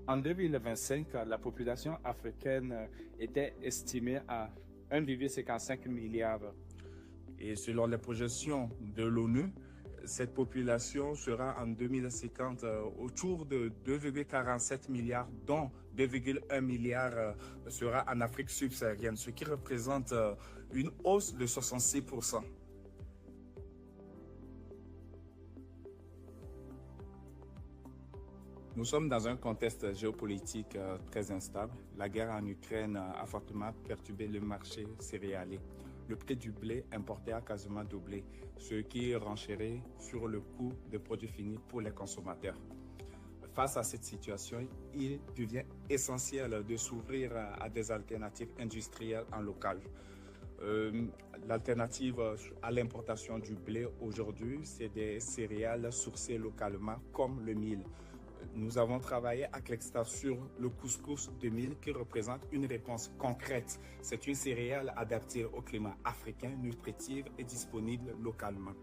En 2025, la population africaine était estimée à 1,55 milliard. Et selon les projections de l'ONU, cette population sera en 2050 autour de 2,47 milliards, dont 2,1 milliards sera en Afrique subsaharienne, ce qui représente une hausse de 66%. Nous sommes dans un contexte géopolitique très instable. La guerre en Ukraine a fortement perturbé le marché céréalier. Le prix du blé importé a quasiment doublé, ce qui renchérit sur le coût des produits finis pour les consommateurs. Face à cette situation, il devient essentiel de s'ouvrir à des alternatives industrielles en local. L'alternative à l'importation du blé aujourd'hui, c'est des céréales sourcées localement comme le mil. Nous avons travaillé à Clextar sur le couscous de mil qui représente une réponse concrète. C'est une céréale adaptée au climat africain, nutritive et disponible localement.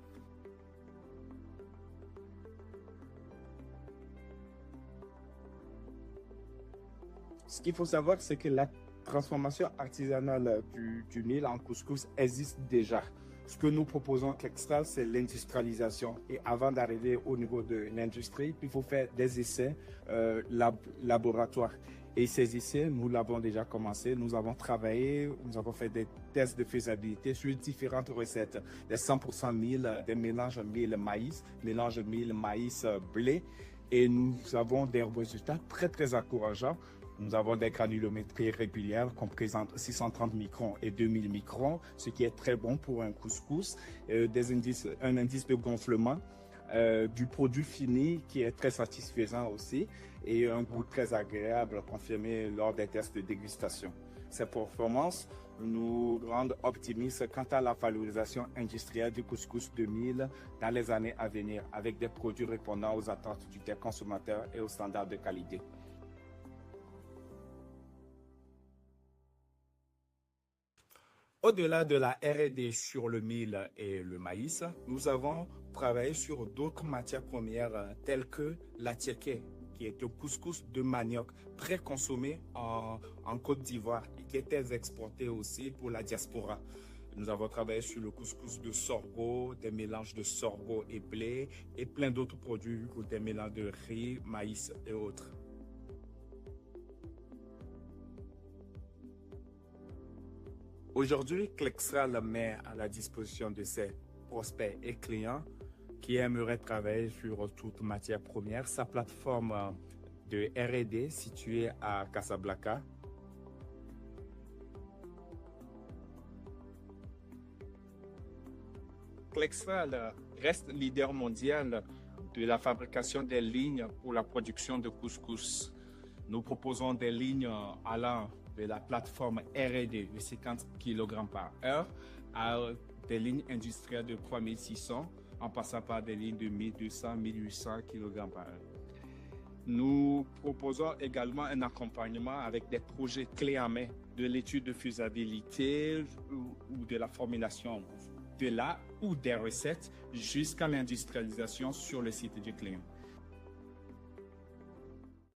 Ce qu'il faut savoir, c'est que la transformation artisanale du mil en couscous existe déjà. Ce que nous proposons Clextar, c'est l'industrialisation. Et avant d'arriver au niveau de l'industrie, il faut faire des essais laboratoires. Et ces essais, nous l'avons déjà commencé. Nous avons travaillé, nous avons fait des tests de faisabilité sur différentes recettes. Des 100% mil, des mélanges mil-maïs, mélange mil-maïs-blé. Et nous avons des résultats très, très encourageants. Nous avons des granulométries régulières comprises 630 microns et 2000 microns, ce qui est très bon pour un couscous. Un indice de gonflement du produit fini qui est très satisfaisant aussi et un goût très agréable confirmé lors des tests de dégustation. Ces performances nous rendent optimistes quant à la valorisation industrielle du couscous de mil dans les années à venir avec des produits répondant aux attentes des consommateurs et aux standards de qualité. Au-delà de la R&D sur le mil et le maïs, nous avons travaillé sur d'autres matières premières telles que la tiéké, qui est un couscous de manioc très consommé en Côte d'Ivoire et qui était exporté aussi pour la diaspora. Nous avons travaillé sur le couscous de sorgho, des mélanges de sorgho et blé et plein d'autres produits, des mélanges de riz, maïs et autres. Aujourd'hui, Clextar met à la disposition de ses prospects et clients qui aimeraient travailler sur toute matière première sa plateforme de R&D située à Casablanca. Clextar reste leader mondial de la fabrication des lignes pour la production de couscous. Nous proposons des lignes allant de la plateforme R&D de 50 kg par heure à des lignes industrielles de 3600 en passant par des lignes de 1200, 1800 kg par heure. Nous proposons également un accompagnement avec des projets clés en main de l'étude de faisabilité ou de la formulation de la ou des recettes jusqu'à l'industrialisation sur le site du client.